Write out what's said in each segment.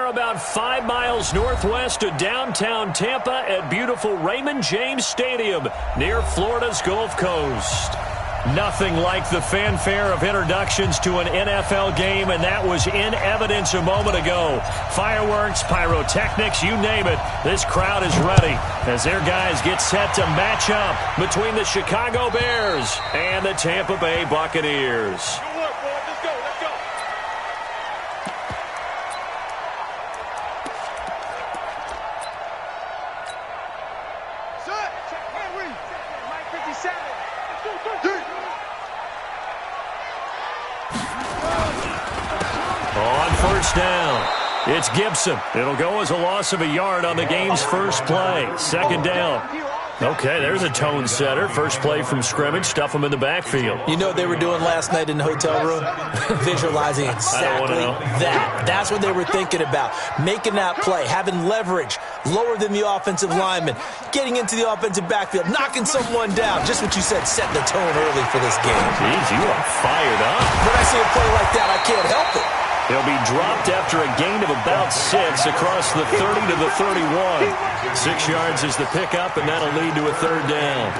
are about 5 miles northwest of downtown Tampa at beautiful Raymond James Stadium near Florida's Gulf Coast. Nothing like the fanfare of introductions to an NFL game, and that was in evidence a moment ago. Fireworks, pyrotechnics, you name it. This crowd is ready as their guys get set to match up between the Chicago Bears and the Tampa Bay Buccaneers. Down. It's Gibson. It'll go as a loss of a yard on the game's first play. Second down. Okay, there's a tone setter. First play from scrimmage. Stuff them in the backfield. You know what they were doing last night in the hotel room? Visualizing exactly that. That's what they were thinking about. Making that play, having leverage, lower than the offensive lineman, getting into the offensive backfield, knocking someone down. Just what you said, set the tone early for this game. Jeez, you are fired up. When I see a play like that, I can't help it. He'll be dropped after a gain of about 6 across the 30 to the 31. 6 yards is the pickup, and that'll lead to a third down.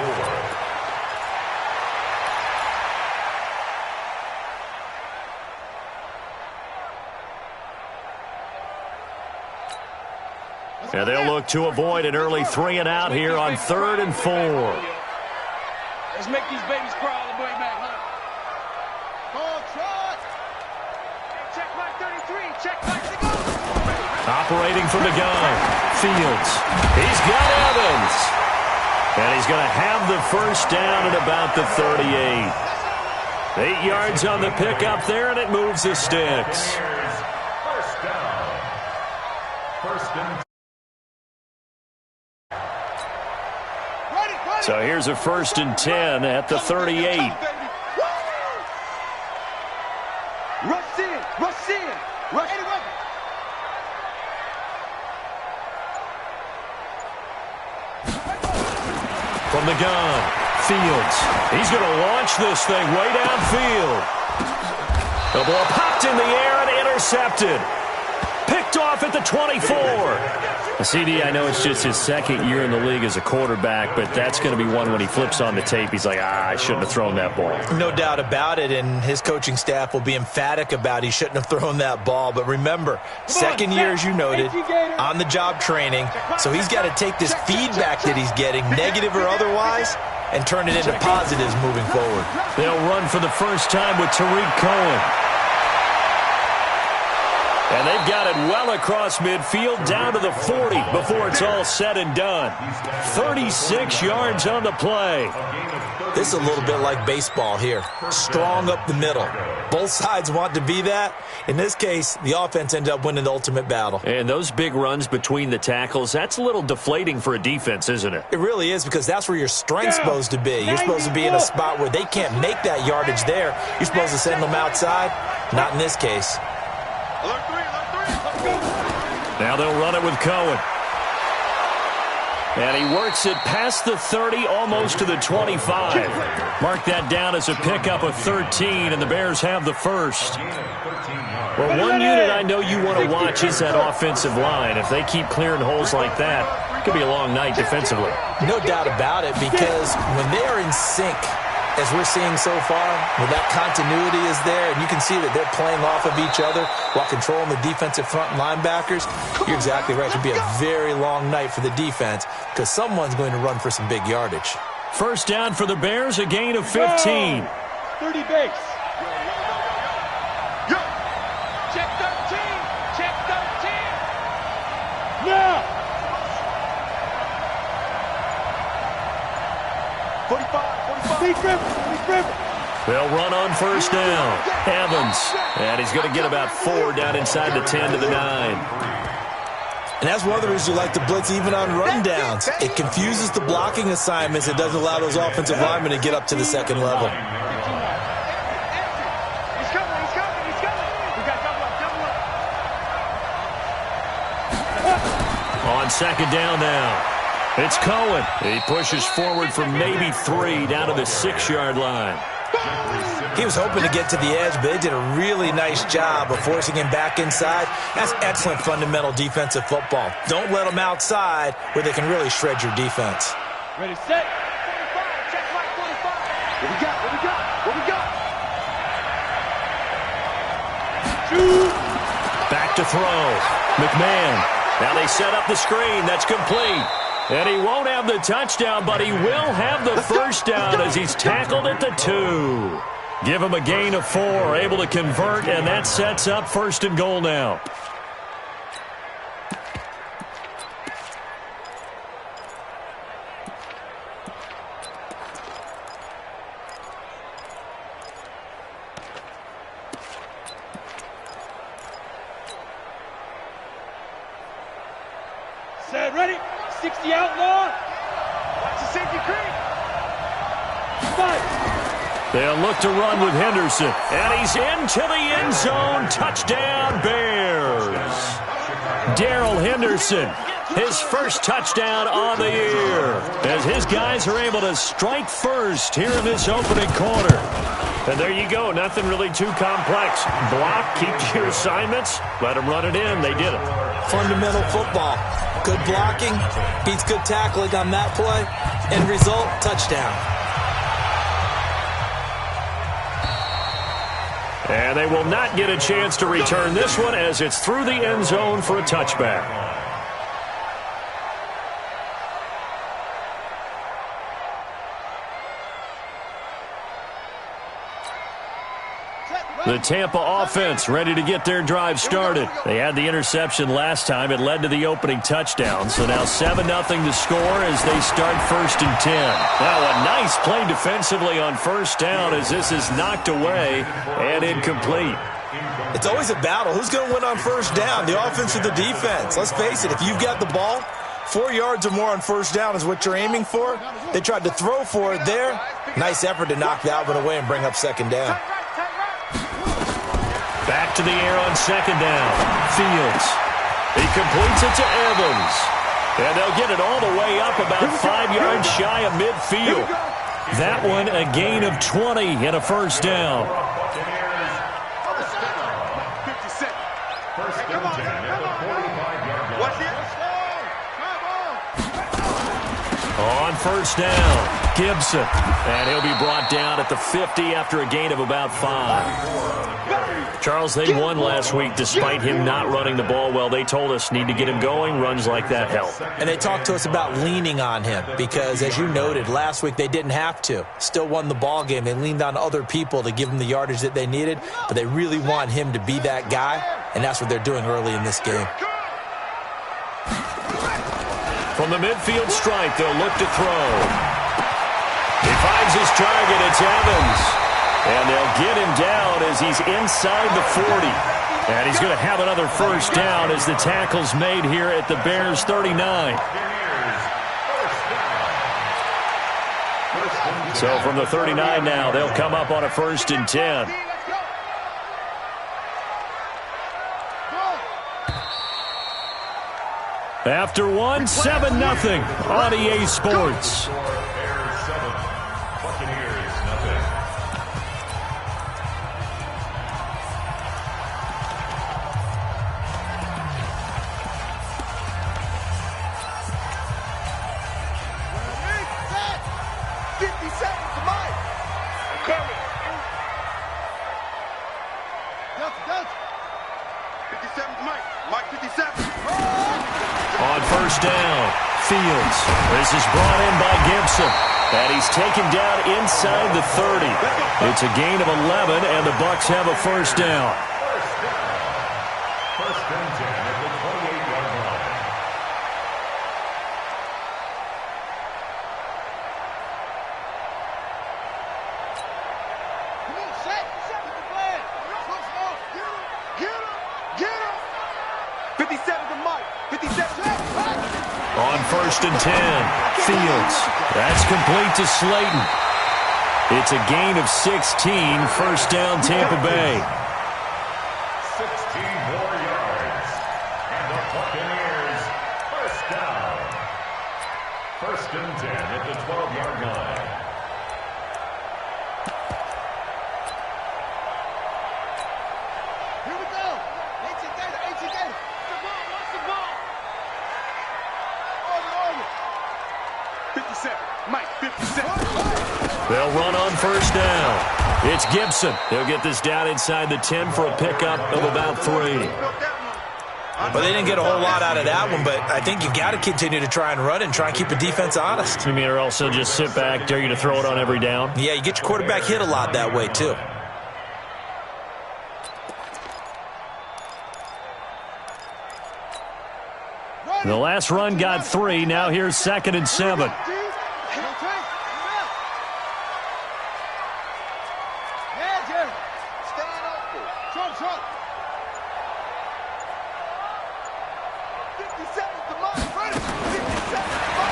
And they'll look to avoid an early 3 and out here on 3rd and 4. Let's make these babies crawl all the way back, huh? Operating from the gun, Fields. He's got Evans. And he's going to have the first down at about the 38. 8 yards on the pickup there, and it moves the sticks. First down. So here's a 1st and 10 at the 38. Rush in, rush in, rush in. From the gun, Fields. He's going to launch this thing way downfield. The ball popped in the air and intercepted. Picked off at the 24. CD, I know it's just his 2nd year in the league as a quarterback, but that's going to be one when he flips on the tape. He's like, I shouldn't have thrown that ball. No doubt about it, and his coaching staff will be emphatic about he shouldn't have thrown that ball. But remember, 2nd year, as you noted, on-the-job training, so he's got to take this feedback that he's getting, negative or otherwise, and turn it into positives moving forward. They'll run for the first time with Tariq Cohen. And they've got it well across midfield, down to the 40 before it's all said and done. 36 yards on the play. This is a little bit like baseball here. Strong up the middle. Both sides want to be that. In this case, the offense ended up winning the ultimate battle. And those big runs between the tackles, that's a little deflating for a defense, isn't it? It really is, because that's where your strength's supposed to be. You're supposed to be in a spot where they can't make that yardage there. You're supposed to send them outside. Not in this case. Now they'll run it with Cohen. And he works it past the 30, almost to the 25. Mark that down as a pickup of 13, and the Bears have the first. Well, one unit I know you want to watch is that offensive line. If they keep clearing holes like that, it could be a long night defensively. No doubt about it, because when they are in sync, as we're seeing so far, where that continuity is there, and you can see that they're playing off of each other while controlling the defensive front linebackers, you're exactly right. It could be a very long night for the defense because someone's going to run for some big yardage. First down for the Bears, a gain of 15. 30 base. Check 13. Check 13. Now. 45. They'll run on first down. Evans. And he's going to get about 4 down inside the 10 to the 9. And that's one of the reasons you like to blitz even on run downs. It confuses the blocking assignments. It doesn't allow those offensive linemen to get up to the second level. He's coming. We got double up. On second down now. It's Cohen. He pushes forward for maybe 3 down to the 6-yard line. He was hoping to get to the edge, but they did a really nice job of forcing him back inside. That's excellent fundamental defensive football. Don't let them outside where they can really shred your defense. Ready, set. 45. Check right 45. What we got? What we got? What we got? Shoot. Back to throw. McMahon. Now they set up the screen. That's complete. And he won't have the touchdown, but he will have the first down as he's tackled at the 2. Give him a gain of 4, able to convert, and that sets up 1st and goal now. Set, ready? 60 outlaw. Watch the safety creep. 5. They'll look to run with Henderson. And he's into the end zone. Touchdown, Bears. Darrell Henderson, his first touchdown on the year, as his guys are able to strike first here in this opening quarter. And there you go. Nothing really too complex. Block, keep to your assignments, let them run it in. They did it. Fundamental football. Good blocking, beats good tackling on that play. End result, touchdown. And they will not get a chance to return this one as it's through the end zone for a touchback. The Tampa offense ready to get their drive started. They had the interception last time. It led to the opening touchdown. So now 7-0 to score as they start 1st and 10. Now a nice play defensively on 1st down as this is knocked away and incomplete. It's always a battle. Who's going to win on 1st down, the offense or the defense? Let's face it, if you've got the ball, 4 yards or more on 1st down is what you're aiming for. They tried to throw for it there. Nice effort to knock that one away and bring up 2nd down. Back to the air on 2nd down. Fields. He completes it to Evans. And they'll get it all the way up about 5 yards shy of midfield. That one a gain of 20 and a 1st down. On 1st down, Gibson. And he'll be brought down at the 50 after a gain of about 5. Charles, they won last week despite him not running the ball well. They told us need to get him going. Runs like that help. And they talked to us about leaning on him because, as you noted, last week they didn't have to. Still won the ball game. They leaned on other people to give them the yardage that they needed, but they really want him to be that guy, and that's what they're doing early in this game. From the midfield stripe, they'll look to throw. He finds his target. It's Evans. And they'll get him down as he's inside the 40. And he's going to have another 1st down as the tackle's made here at the Bears 39. So from the 39 now, they'll come up on a 1st and 10. After one, 7-0 on EA Sports. On 1st down, Fields. This is brought in by Gibson. And he's taken down inside the 30. It's a gain of 11, and the Bucs have a 1st down. First and 10 at the 28-yard line. Come on, set. Set with the flag. Get him. Get him. 57 to Mike. 57. On 1st and 10, Fields. That's complete to Slayton. It's a gain of 16, 1st down Tampa Bay. 16 more yards. And the Buccaneers, 1st down. 1st and 10 at the 12-yard line. 57. Mike, 57. They'll run on first down. It's Gibson. He'll get this down inside the 10 for a pickup of about 3. Well, they didn't get a whole lot out of that one, but I think you've got to continue to try and run and try and keep the defense honest. You mean, or also just sit back, dare you to throw it on every down? Yeah, you get your quarterback hit a lot that way, too. The last run got 3. Now here's 2nd and 7.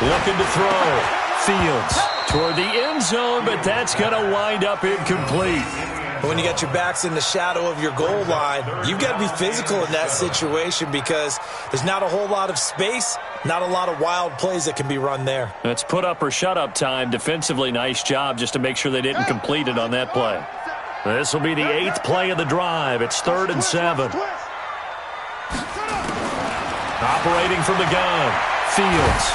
Looking to throw. Fields toward the end zone, but that's going to wind up incomplete. When you got your backs in the shadow of your goal line, you've got to be physical in that situation because there's not a whole lot of space, not a lot of wild plays that can be run there. That's put up or shut up time. Defensively, nice job just to make sure they didn't complete it on that play. This will be the 8th play of the drive. It's 3rd and 7. Operating from the gun. Fields.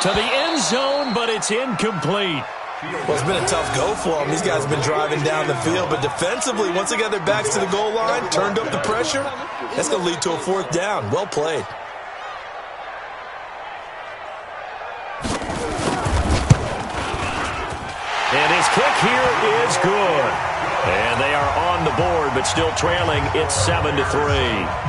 To the end zone, but it's incomplete. Well, it's been a tough go for them. These guys have been driving down the field, but defensively, once they got their backs to the goal line, turned up the pressure, that's going to lead to a 4th down. Well played. And his kick here is good. And they are on the board, but still trailing. It's 7-3.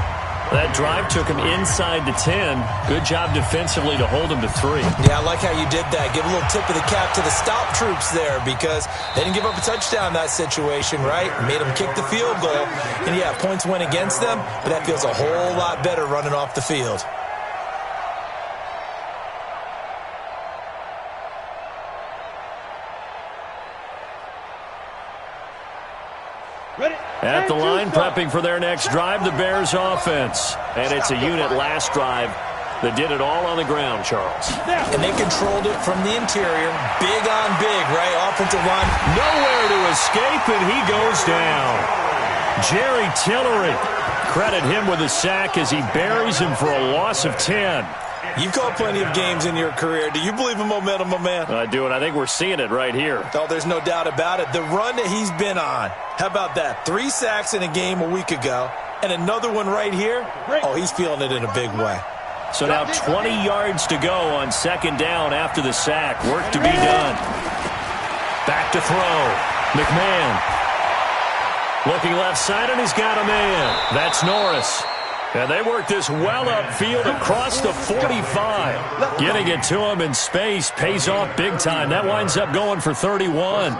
That drive took him inside the 10. Good job defensively to hold him to 3. Yeah, I like how you did that. Give a little tip of the cap to the stop troops there because they didn't give up a touchdown in that situation, right? Made them kick the field goal. And, yeah, points went against them, but that feels a whole lot better running off the field. At the line, prepping for their next drive, the Bears offense. And it's a unit last drive that did it all on the ground, Charles. And they controlled it from the interior. Big on big, right? Offensive line. Nowhere to escape, and he goes down. Jerry Tillery. Credit him with a sack as he buries him for a loss of 10. You've called plenty of games in your career. Do you believe in momentum, my man? I do, and I think we're seeing it right here. Oh, there's no doubt about it. The run that he's been on. How about that? 3 sacks in a game a week ago, and another one right here. Oh, he's feeling it in a big way. So now 20 yards to go on 2nd down after the sack. Work to be done. Back to throw. McMahon. Looking left side, and he's got a man. That's Norris. And they work this well upfield across the 45. Getting it to him in space pays off big time. That winds up going for 31.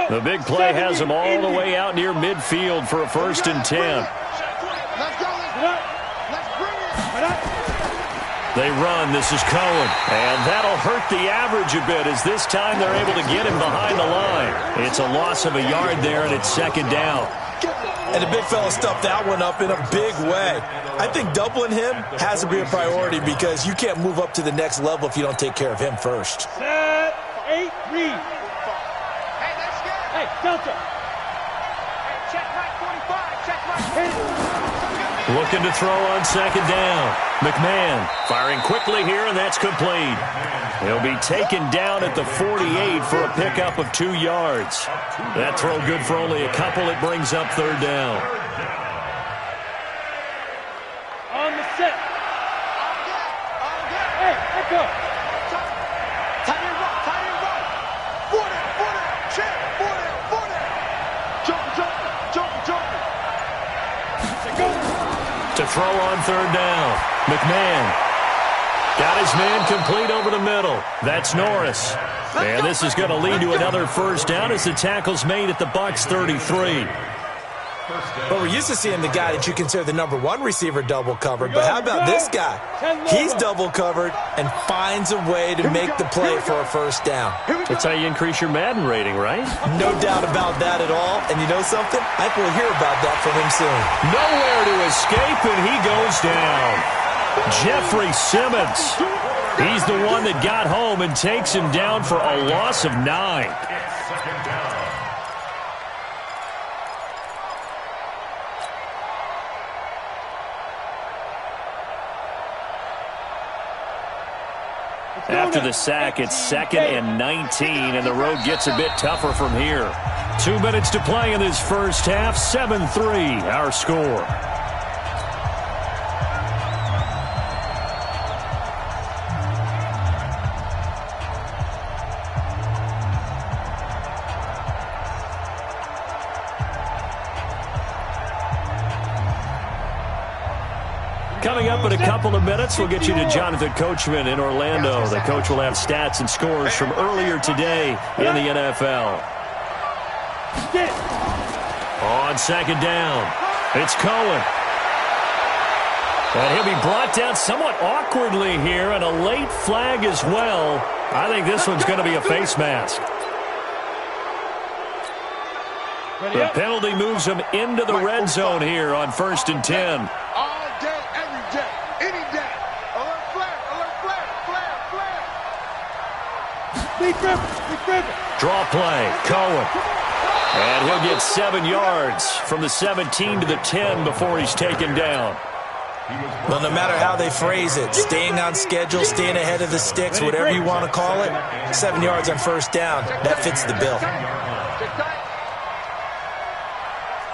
The big play has him all the way out near midfield for a 1st and 10. They run. This is Cohen. And that'll hurt the average a bit as this time they're able to get him behind the line. It's a loss of a yard there, and it's 2nd down. And the big fella stuffed that one up in a big way. I think doubling him has to be a priority because you can't move up to the next level if you don't take care of him first. Set, 8, read. Hey, let's go. Hey, Delta. Hey, check right 45. Check right. Looking to throw on 2nd down. McMahon firing quickly here, and that's complete. He'll be taken down at the 48 for a pickup of 2 yards. That throw good for only a couple. It brings up 3rd down. On the set. Hey, let go. Tight end right. Tight end right. 40. Check. 40. Joker. To throw on 3rd down. McMahon. Got his man complete over the middle. That's Norris. And this is going to lead to another 1st down as the tackle's made at the Bucs 33. But we're used to seeing the guy that you consider the number 1 receiver double covered. But how about this guy? He's double covered and finds a way to make the play for a 1st down. That's how you increase your Madden rating, right? No doubt about that at all. And you know something? I think we'll hear about that from him soon. Nowhere to escape, and he goes down. Jeffrey Simmons. He's the one that got home and takes him down for a loss of 9. After the sack, it's 2nd and 19, and the road gets a bit tougher from here. 2 minutes to play in this first half. 7-3, our score. Coming up in a couple of minutes, we'll get you to Jonathan Coachman in Orlando. The coach will have stats and scores from earlier today in the NFL. On 2nd down, it's Cohen. And he'll be brought down somewhat awkwardly here, and a late flag as well. I think this one's going to be a face mask. The penalty moves him into the red zone here on 1st and 10. All day, every day, any day. Alert flag, flag. Draw play, Cohen. And he'll get 7 yards from the 17 to the 10 before he's taken down. Well, no matter how they phrase it, staying on schedule, staying ahead of the sticks, whatever you want to call it, 7 yards on 1st down, that fits the bill.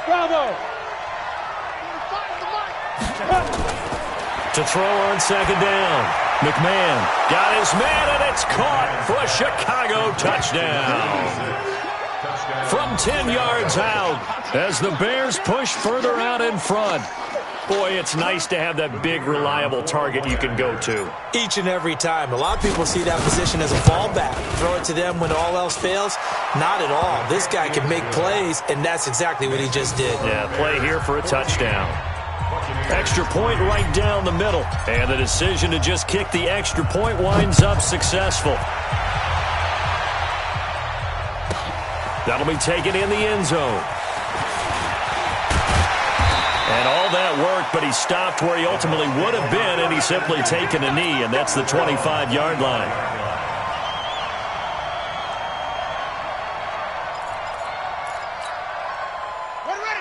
Bravo! To throw on 2nd down. McMahon got his man, and it's caught for a Chicago touchdown. From 10 yards out as the Bears push further out in front. Boy, it's nice to have that big, reliable target you can go to. Each and every time. A lot of people see that position as a fallback. Throw it to them when all else fails. Not at all. This guy can make plays, and that's exactly what he just did. Yeah, play here for a touchdown. Extra point right down the middle. And the decision to just kick the extra point winds up successful. That'll be taken in the end zone. And all that work, but he stopped where he ultimately would have been, and he's simply taken a knee, and that's the 25-yard line.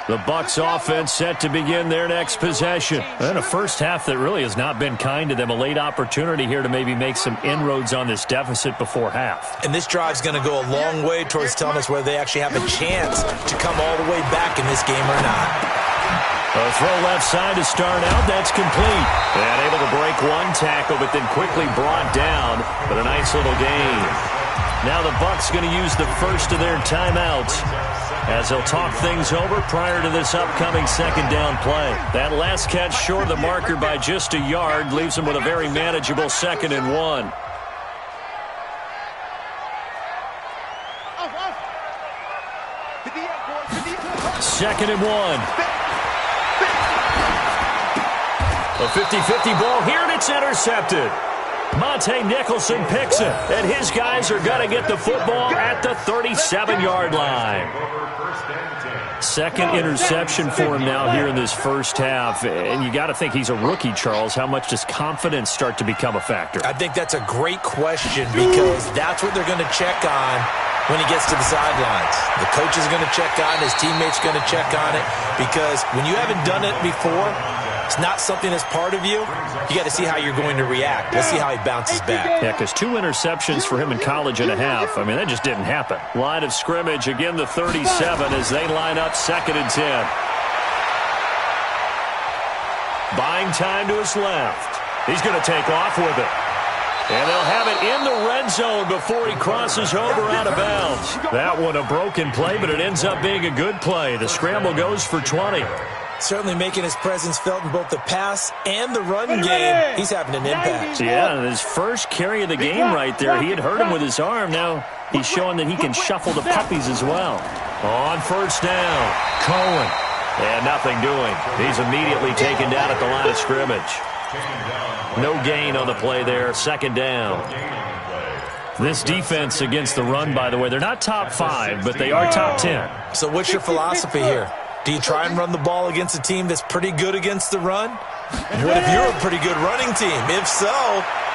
The Bucs offense set to begin their next possession. And a first half that really has not been kind to them. A late opportunity here to maybe make some inroads on this deficit before half. And this drive's going to go a long way towards telling us whether they actually have a chance to come all the way back in this game or not. A throw left side to start out. That's complete. And able to break one tackle, but then quickly brought down. But a nice little gain. Now the Bucs going to use the first of their timeouts as they'll talk things over prior to this upcoming 2nd down play. That last catch short of the marker by just a yard leaves them with a very manageable 2nd and 1. Second and 1. A 50-50 ball here, and it's intercepted. Monte Nicholson picks it, and his guys are going to get the football at the 37-yard line. 2nd interception for him now here in this first half, and you got to think he's a rookie, Charles. How much does confidence start to become a factor? I think that's a great question because that's what they're going to check on when he gets to the sidelines. The coach is going to check on it, his teammates going to check on it, because when you haven't done it before, it's not something that's part of you. You got to see how you're going to react. Let's see how he bounces back. Yeah, because 2 interceptions for him in college and a half. I mean, that just didn't happen. Line of scrimmage, again the 37 as they line up 2nd and 10. Buying time to his left. He's going to take off with it. And they'll have it in the red zone before he crosses over out of bounds. That one a broken play, but it ends up being a good play. The scramble goes for 20. Certainly making his presence felt in both the pass and the run game. He's having an impact. Yeah, his first carry of the game right there. He had hurt him with his arm. Now he's showing that he can shuffle the puppies as well. On 1st down, Cohen. And nothing doing. He's immediately taken down at the line of scrimmage. No gain on the play there. 2nd down. This defense against the run, by the way, they're not top 5, but they are top 10. So what's your philosophy here? Do you try and run the ball against a team that's pretty good against the run? What if you're a pretty good running team? If so,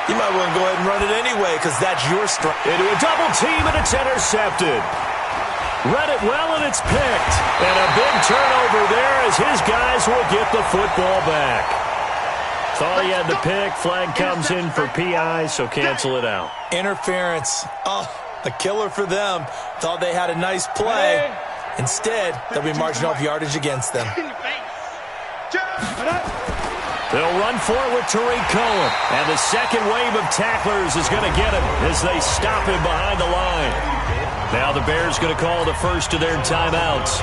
you might want to go ahead and run it anyway because that's your strength. Into a double team, and it's intercepted. Read it well, and it's picked. And a big turnover there as his guys will get the football back. Thought he had the pick. Flag comes in for PI, so cancel it out. Interference. Oh, a killer for them. Thought they had a nice play. Instead, they'll be marching off yardage against them. They'll run for it with Tariq Cohen. And the second wave of tacklers is going to get him as they stop him behind the line. Now the Bears going to call the first of their timeouts,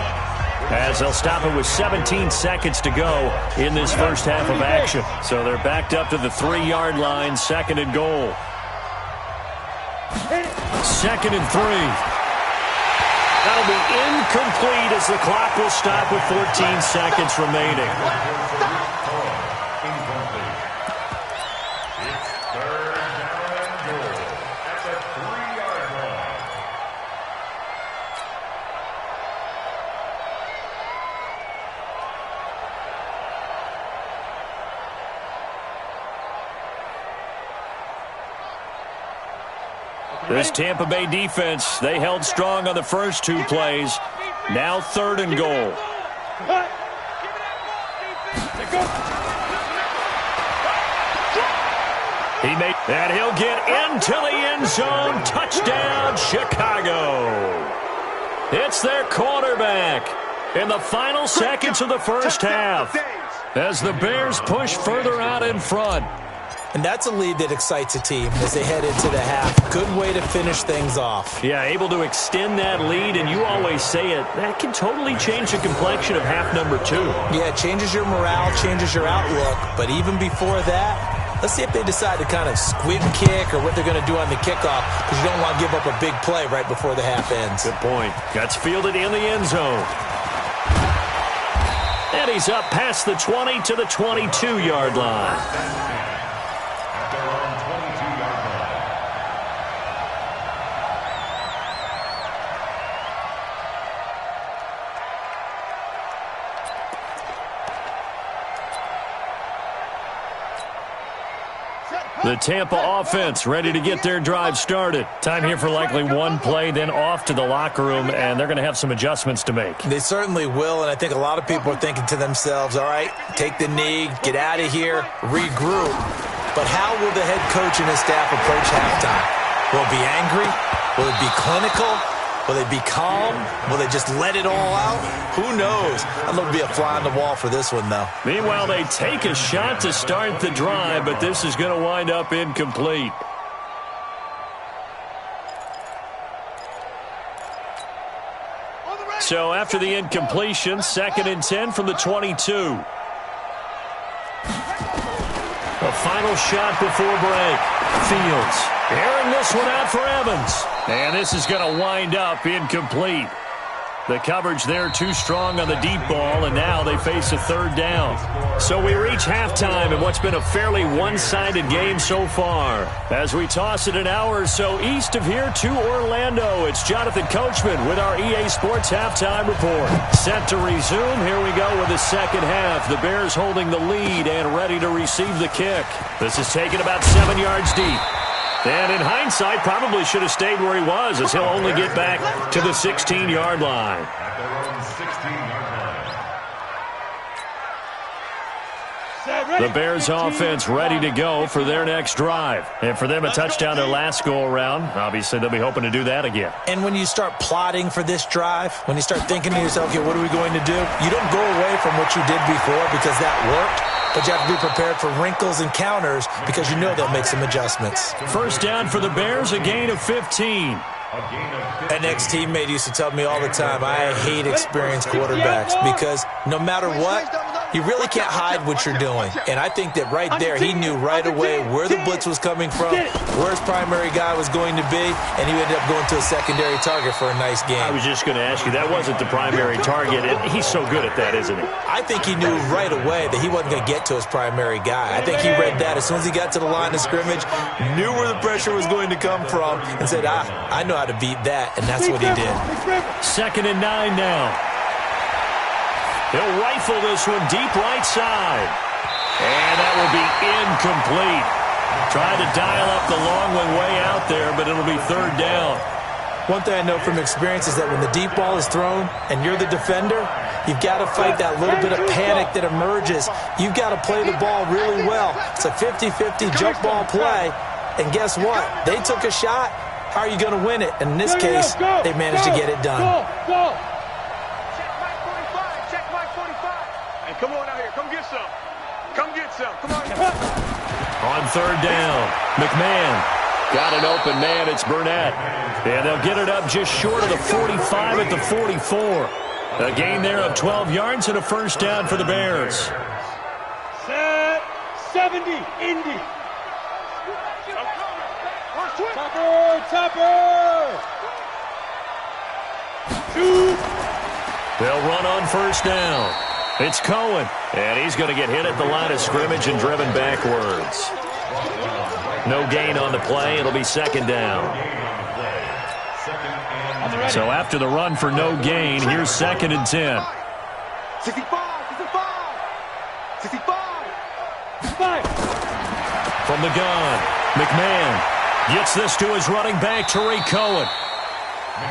as they'll stop it with 17 seconds to go in this first half of action. So they're backed up to the 3-yard line, second and goal. Second and 3. That'll be incomplete as the clock will stop with 14 seconds remaining. It's third down and goal at the 3-yard line. This Tampa Bay defense, they held strong on the first 2 plays. Now third and goal. And he'll get into the end zone. Touchdown, Chicago. It's their quarterback in the final seconds of the first half as the Bears push further out in front. And that's a lead that excites a team as they head into the half. Good way to finish things off. Yeah, able to extend that lead, and you always say it, that can totally change the complexion of half number 2. Yeah, it changes your morale, changes your outlook. But even before that, let's see if they decide to kind of squib kick or what they're going to do on the kickoff, because you don't want to give up a big play right before the half ends. Good point. Gets fielded in the end zone. And he's up past the 20 to the 22-yard line. The Tampa offense ready to get their drive started. Time here for likely one play, then off to the locker room, and they're going to have some adjustments to make. They certainly will, and I think a lot of people are thinking to themselves, all right, take the knee, get out of here, regroup. But how will the head coach and his staff approach halftime? Will it be angry? Will it be clinical? Will they be calm? Will they just let it all out? Who knows? I'd love to be a fly on the wall for this one, though. Meanwhile, they take a shot to start the drive, but this is going to wind up incomplete. So after the incompletion, 2nd and 10 from the 22. A final shot before break. Fields airing this one out for Evans. And this is going to wind up incomplete. The coverage there too strong on the deep ball, and now they face a 3rd down. So we reach halftime in what's been a fairly one-sided game so far. As we toss it an hour or so east of here to Orlando, it's Jonathan Coachman with our EA Sports Halftime Report. Set to resume. Here we go with the second half. The Bears holding the lead and ready to receive the kick. This is taken about 7 yards deep. And in hindsight, probably should have stayed where he was, as he'll only get back to the 16-yard line. At their own 16-yard line. The Bears offense ready to go for their next drive. And for them, a touchdown their last go-around. Obviously, they'll be hoping to do that again. And when you start plotting for this drive, when you start thinking to yourself, okay, what are we going to do? You don't go away from what you did before because that worked. But you have to be prepared for wrinkles and counters because you know they'll make some adjustments. First down for the Bears, a gain of 15. An ex-teammate used to tell me all the time, I hate experienced quarterbacks because no matter what, you really can't hide what you're doing. And I think that right there, he knew right away where the blitz was coming from, where his primary guy was going to be, and he ended up going to a secondary target for a nice game. I was just going to ask you, that wasn't the primary target, and he's so good at that, isn't he? I think he knew right away that he wasn't going to get to his primary guy. I think he read that as soon as he got to the line of scrimmage, knew where the pressure was going to come from, and said, I know how to beat that, and that's what he did. 2nd and 9 now. He'll rifle this one deep right side. And that will be incomplete. Tried to dial up the long one way out there, but it'll be 3rd down. One thing I know from experience is that when the deep ball is thrown and you're the defender, you've got to fight that little bit of panic that emerges. You've got to play the ball really well. It's a 50-50 jump ball play. And guess what? They took a shot. How are you going to win it? And in this case, they managed to get it done. Check Mike 45. Check Mike 45. Hey, come on out here. Come get some. Come get some. Come on. On third down, McMahon. Got an open man, it's Burnett. And they'll get it up just short of the 45 at the 44. A gain there of 12 yards and a first down for the Bears. Set 70, Indy. Topper. 2. They'll run on first down. It's Cohen, and he's going to get hit at the line of scrimmage and driven backwards. No gain on the play. It'll be second down. So after the run for no gain, here's second and 10. 65. From the gun, McMahon gets this to his running back, Tariq Cohen.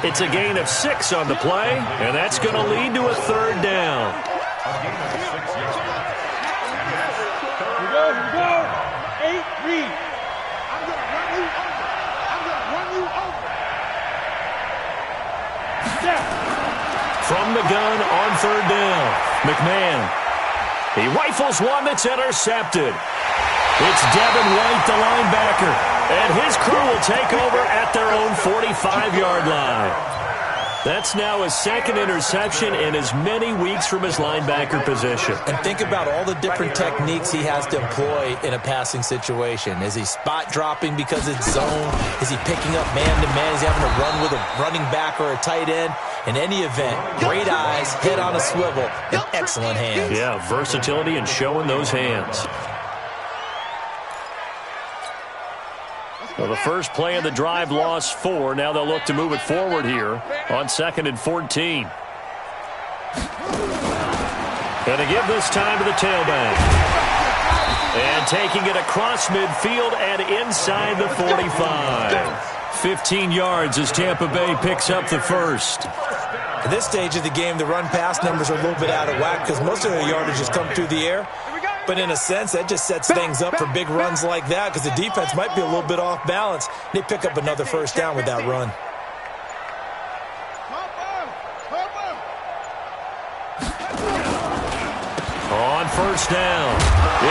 It's a gain of 6 on the play, and that's going to lead to a third down. Here we go. 8-3. From the gun on third down, McMahon. He rifles one that's intercepted. It's Devin White, the linebacker, and his crew will take over at their own 45-yard line. That's now his second interception in as many weeks from his linebacker position. And think about all the different techniques he has to employ in a passing situation. Is he spot dropping because it's zone? Is he picking up man-to-man? Is he having to run with a running back or a tight end? In any event, great eyes, head on a swivel, and excellent hands. Yeah, versatility and showing those hands. Well, the first play of the drive lost 4. Now they'll look to move it forward here on 2nd and 14. And to give this time to the tailback. And taking it across midfield and inside the 45. 15 yards as Tampa Bay picks up the first. At this stage of the game, the run-pass numbers are a little bit out of whack because most of the yardage has come through the air. But in a sense, that just sets things up for big runs like that because the defense might be a little bit off balance. They pick up another first down with that run. On first down,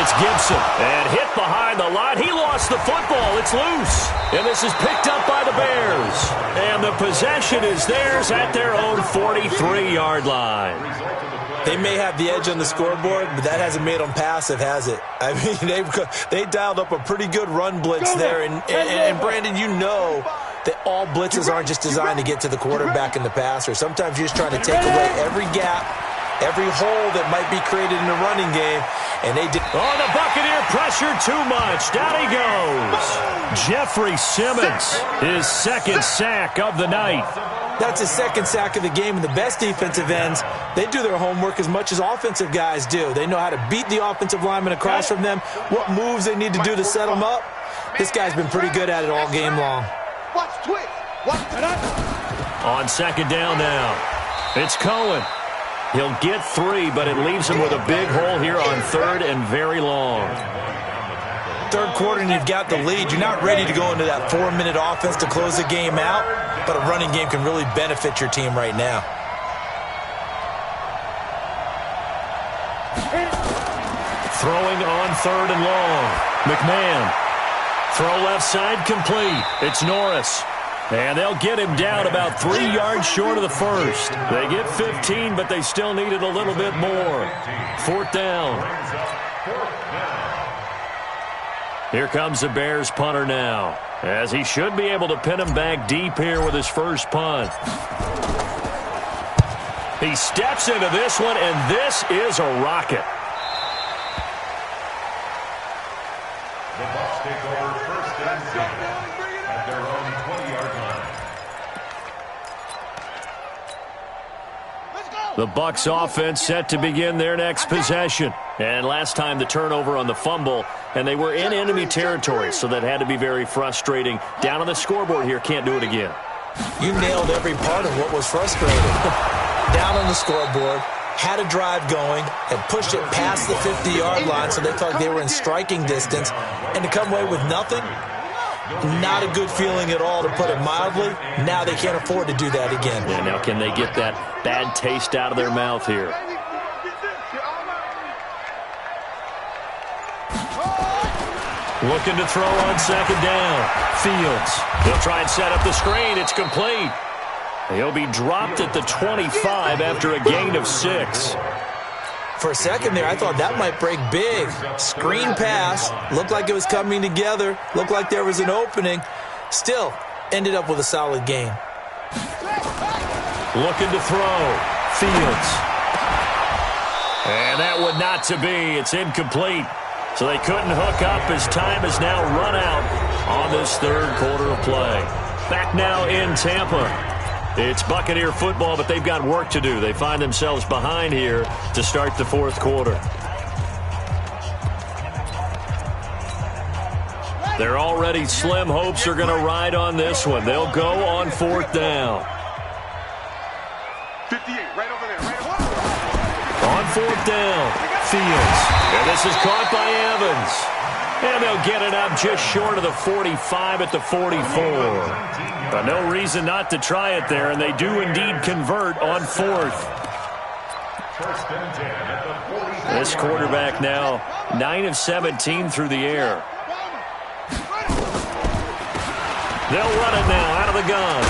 it's Gibson. And hit behind the line. He lost the football. It's loose. And this is picked up by the Bears. And the possession is theirs at their own 43-yard line. They may have the edge on the scoreboard, but that hasn't made them passive, has it? I mean, they dialed up a pretty good run blitz there. And Brandon, you know that all blitzes aren't just designed to get to the quarterback and the passer. Sometimes you're just trying to take away every gap, every hole that might be created in the running game. And they did. Oh, the Buccaneer pressure too much. Down he goes. Jeffrey Simmons, his second sack of the night. That's his second sack of the game, and the best defensive ends, they do their homework as much as offensive guys do. They know how to beat the offensive lineman across from them, what moves they need to do to set them up. This guy's been pretty good at it all game long. Watch twitch. On second down now, it's Cohen. He'll get 3, but it leaves him with a big hole here on third and very long. Third quarter and you've got the lead. You're not ready to go into that 4-minute offense to close the game out, but a running game can really benefit your team right now. Throwing on third and long. McMahon. Throw left side complete. It's Norris. And they'll get him down about 3 yards short of the first. They get 15, but they still needed a little bit more. Fourth down. Here comes the Bears punter now, as he should be able to pin him back deep here with his first punt. He steps into this one, and this is a rocket. The Bucs take over first and 10 at their own 20-yard line. The Bucs offense set to begin their next possession. And last time the turnover on the fumble, and they were in enemy territory, so that had to be very frustrating. Down on the scoreboard here, can't do it again. You nailed every part of what was frustrating. Down on the scoreboard, had a drive going, had pushed it past the 50-yard line so they felt like they were in striking distance, and to come away with nothing, not a good feeling at all, to put it mildly. Now they can't afford to do that again. Yeah, now can they get that bad taste out of their mouth here? Looking to throw on second down. Fields. They'll try and set up the screen. It's complete. He'll be dropped at the 25 after a gain of 6. For a second there, I thought that might break big. Screen pass. Looked like it was coming together. Looked like there was an opening. Still, ended up with a solid gain. Looking to throw. Fields. And that one not to be. It's incomplete. So they couldn't hook up as time has now run out on this third quarter of play. Back now in Tampa. It's Buccaneer football, but they've got work to do. They find themselves behind here to start the fourth quarter. Their already slim hopes are going to ride on this one. They'll go on fourth down. 58, right over there, right over there. On fourth down, Fields. And this is caught by Evans. And they'll get it up just short of the 45 at the 44. But no reason not to try it there, and they do indeed convert on fourth. First and 10 at the 40. This quarterback now 9 of 17 through the air. They'll run it now out of the gun.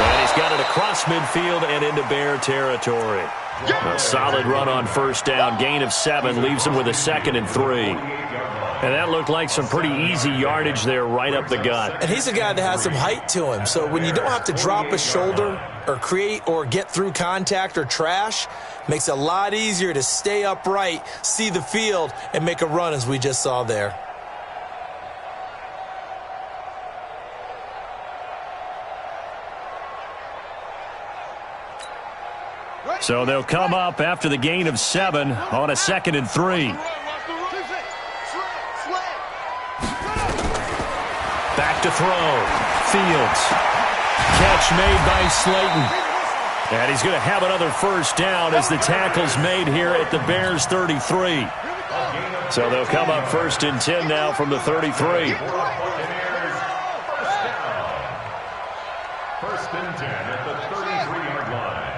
And he's got it across midfield and into Bear territory. A solid run on first down. Gain of 7 leaves him with a 2nd and 3. And that looked like some pretty easy yardage there right up the gut. And he's a guy that has some height to him. So when you don't have to drop a shoulder or create or get through contact or trash, makes it a lot easier to stay upright, see the field, and make a run as we just saw there. So they'll come up after the gain of 7 on a 2nd and 3. Back to throw. Fields. Catch made by Slayton. And he's going to have another first down as the tackle's made here at the Bears 33. So they'll come up first and 10 now from the 33. First and 10 at the 33-yard line.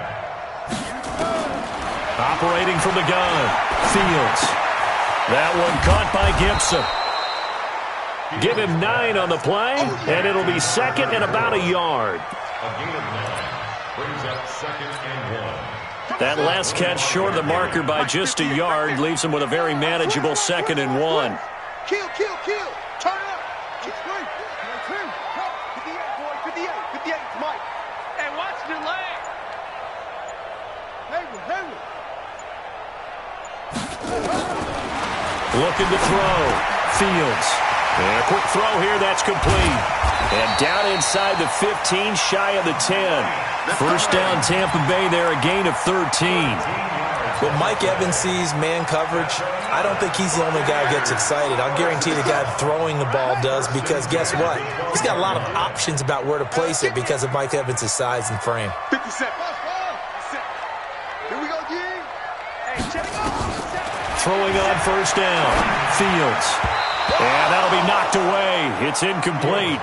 Operating from the gun. Fields. That one caught by Gibson. Give him 9 on the play, and it'll be 2nd and about a yard. A gain of 9 brings up 2nd and 1. That last catch short of the marker by just a yard leaves him with a very manageable 2nd and 1. Kill. Turn it up. Keep straight. 58, boy. 58. 58, Mike. Hey, watch the leg. Hayward. Looking to throw. Fields. And a quick throw here, that's complete. And down inside the 15, shy of the 10. First down, Tampa Bay there, a gain of 13. When Mike Evans sees man coverage, I don't think he's the only guy who gets excited. I'll guarantee the guy throwing the ball does, because guess what? He's got a lot of options about where to place it because of Mike Evans' size and frame. 57. Here we go, G. Hey, check it out. Throwing on first down. Fields. And that'll be knocked away. It's incomplete.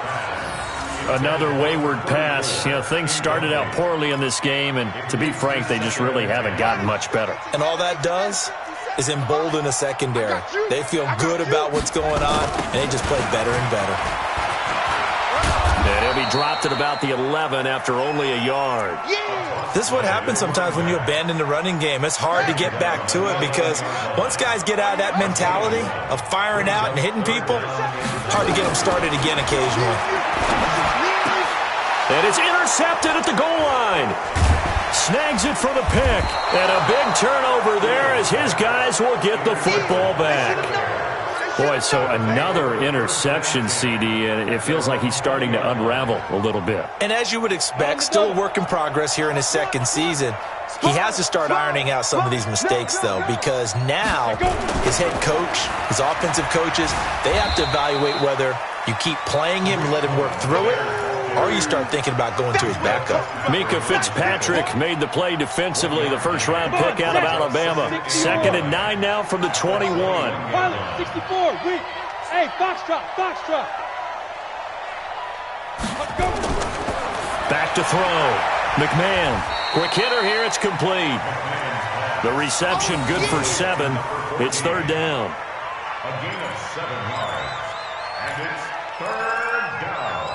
Another wayward pass. You know, things started out poorly in this game, and to be frank, they just really haven't gotten much better. And all that does is embolden a secondary. They feel good about what's going on, and they just play better and better. And he'll be dropped at about the 11 after only a yard. This is what happens sometimes when you abandon the running game. It's hard to get back to it because once guys get out of that mentality of firing out and hitting people, hard to get them started again occasionally. And it's intercepted at the goal line. Snags it for the pick. And a big turnover there as his guys will get the football back. Boy, so another interception, CD, and it feels like he's starting to unravel a little bit. And as you would expect, still a work in progress here in his second season. He has to start ironing out some of these mistakes, though, because now his head coach, his offensive coaches, they have to evaluate whether you keep playing him and let him work through it, or you start thinking about going to his backup. Mika Fitzpatrick made the play defensively, the first-round pick out of Alabama. 2nd and 9 now from the 21. Pilot, 64, weak. Hey, foxtrot, foxtrot. Let's go. Back to throw. McMahon. Quick hitter here. It's complete. The reception good for 7. It's 3rd down. A gain of 7 yards. And it's 3rd down.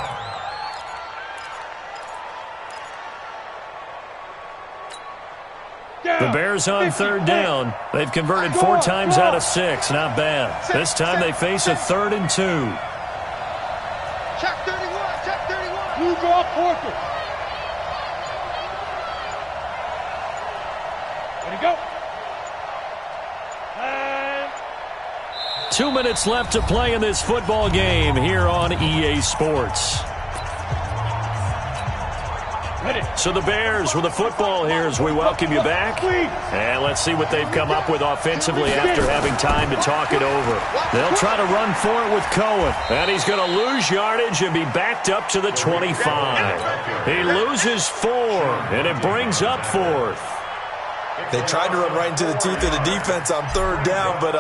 The Bears on 3rd down. They've converted 4 times out of 6. Not bad. This time they face a 3rd and 2. Check 31, check 31. Blue draw, Porter. Ready to go. And 2 minutes left to play in this football game here on EA Sports. ready. So the Bears with the football here as we welcome you back. And let's see what they've come up with offensively after having time to talk it over. They'll try to run for it with Cohen. And he's going to lose yardage and be backed up to the 25. He loses 4, and it brings up 4th. They tried to run right into the teeth of the defense on 3rd down, but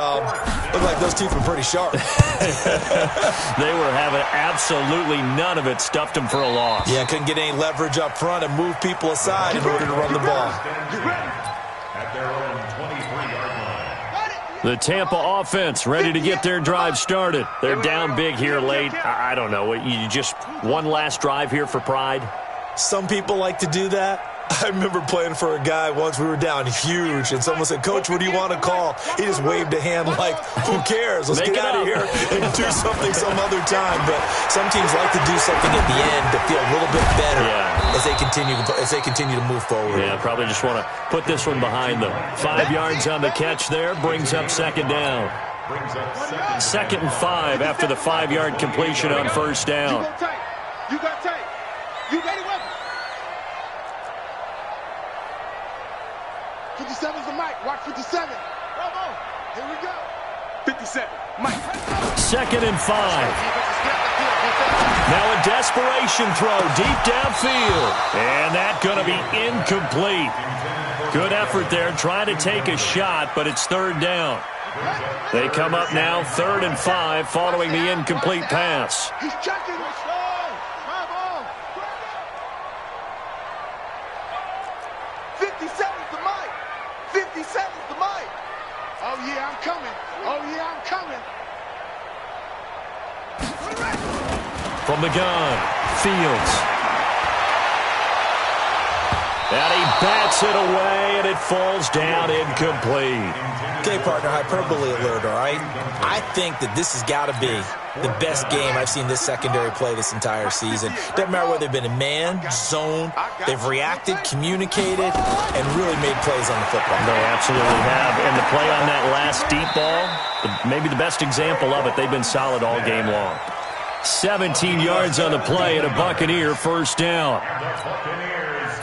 looked like those teeth were pretty sharp. They were having absolutely none of it. Stuffed them for a loss. Yeah, couldn't get any leverage up front and move people aside in order to run the ball. At their own 23-yard line. The Tampa offense ready to get their drive started. They're down big here late. I don't know. You just one last drive here for pride? Some people like to do that. I remember playing for a guy once. We were down huge, and someone said, "Coach, what do you want to call?" He just waved a hand like, "Who cares? Let's get out of here and do something some other time." But some teams like to do something at the end to feel a little bit better as they continue to move forward. Yeah, probably just want to put this one behind them. 5 yards on the catch there, brings up 2nd down. 2nd and 5 after the 5-yard completion on 1st down. You got tape. You ready, weapon? 57's the mic. Watch 57. Bravo. Here we go. 57. Mike. 2nd and 5. Now a desperation throw deep downfield. And that's going to be incomplete. Good effort there trying to take a shot, but it's 3rd down. They come up now 3rd and 5 following the incomplete pass. He's checking. Bravo. 57's the mic. 57's the mic. Oh, yeah, I'm coming. Oh, yeah, I'm coming. From the gun, Fields. And he bats it away, and it falls down incomplete. Okay, partner, hyperbole alert, all right? I think that this has got to be the best game I've seen this secondary play this entire season. Doesn't matter whether they've been in man, zone, they've reacted, communicated, and really made plays on the football. They absolutely have. And the play on that last deep ball, maybe the best example of it, they've been solid all game long. 17 yards on the play and a Buccaneer 1st down.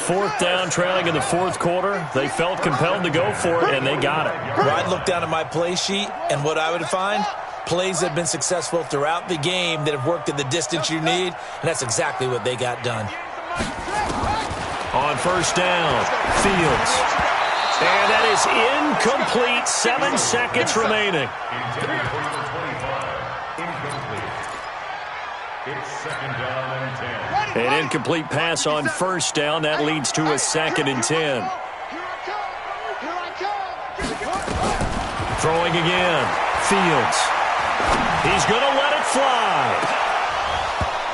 4th down, trailing in the 4th quarter. They felt compelled to go for it, and they got it. Well, I'd look down at my play sheet, and what I would find, plays that have been successful throughout the game that have worked at the distance you need, and that's exactly what they got done. On 1st down, Fields. And that is incomplete. 7 seconds remaining. It's 2nd down and 10. An incomplete pass on 1st down. That leads to a 2nd and 10. Here I come. Throwing again. Fields. He's going to let it fly.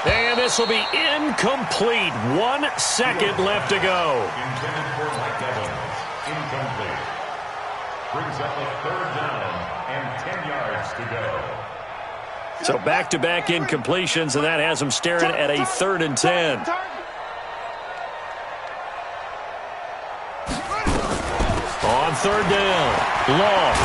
And this will be incomplete. 1 second left to go. Intended for Mike Evans. Incomplete. Brings up a 3rd down and 10 yards to go. So back-to-back incompletions, and that has them staring at a 3rd and 10. On 3rd down, Long.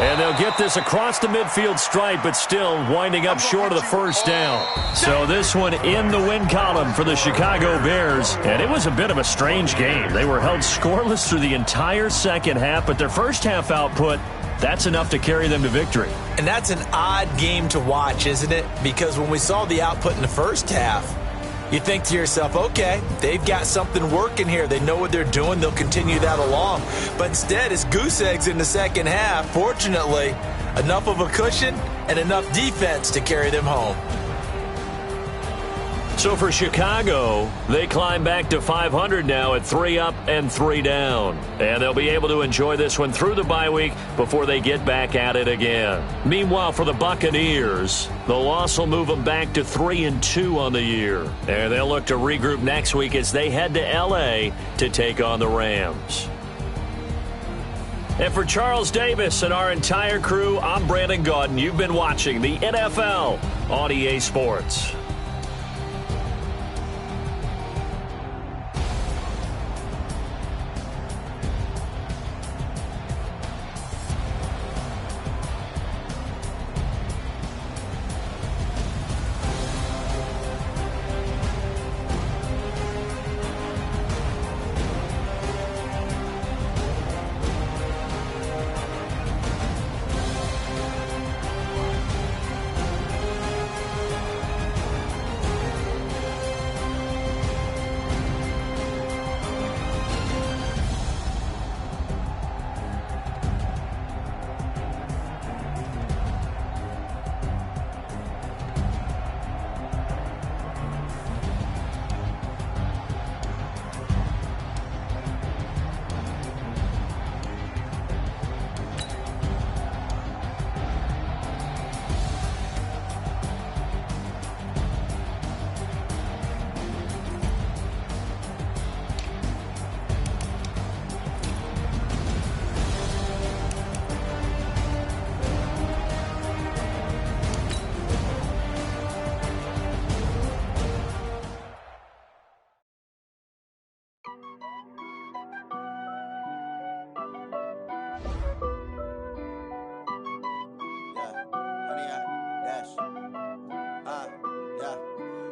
And they'll get this across the midfield stripe, but still winding up short of the 1st down. So this one in the win column for the Chicago Bears. And it was a bit of a strange game. They were held scoreless through the entire second half, but their first half output, that's enough to carry them to victory. And that's an odd game to watch, isn't it? Because when we saw the output in the first half, You think to yourself, okay, they've got something working here. They know what they're doing. They'll continue that along. But instead, it's goose eggs in the second half. Fortunately, enough of a cushion and enough defense to carry them home. So for Chicago, they climb back to 500 now at 3 up and 3 down. And they'll be able to enjoy this one through the bye week before they get back at it again. Meanwhile, for the Buccaneers, the loss will move them back to 3-2 on the year. And they'll look to regroup next week as they head to L.A. to take on the Rams. And for Charles Davis and our entire crew, I'm Brandon Gaudin. You've been watching the NFL on EA Sports.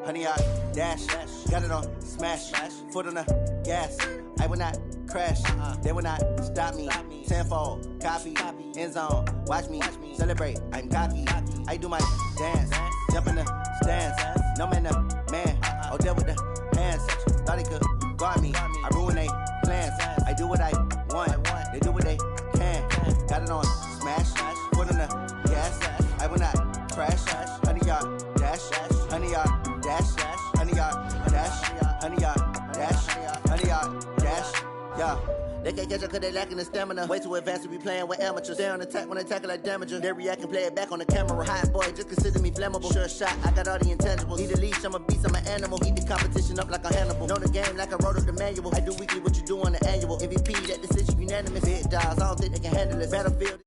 Honey, I dash, got it on smash, foot on the gas. I will not crash, they will not stop me. Tenfold, copy, end zone, watch me celebrate. I'm cocky, I do my dance, jump in the stands. No man, the man, oh, there with the hands. Thought he could guard me, I ruin they plans. I do what I want, they do what they can. Got it on smash, foot on the gas. I will not crash, honey, y'all dash, honey, y'all dash, honey, y'all dash, honey, y'all dash, honey, y'all dash, yeah. They can't catch up cause they lacking the stamina. Way too advanced to be playing with amateurs. Stay on attack when they tackle like damager. They react and play it back on the camera. Hot boy, just consider me flammable. Sure shot, I got all the intangibles. Need a leash, I'm a beast, I'm an animal. Eat the competition up like a Hannibal. Know the game like I wrote up the manual. I do weekly what you do on the annual. MVP, that decision unanimous. Big dogs, I don't think they can handle it. Battlefield.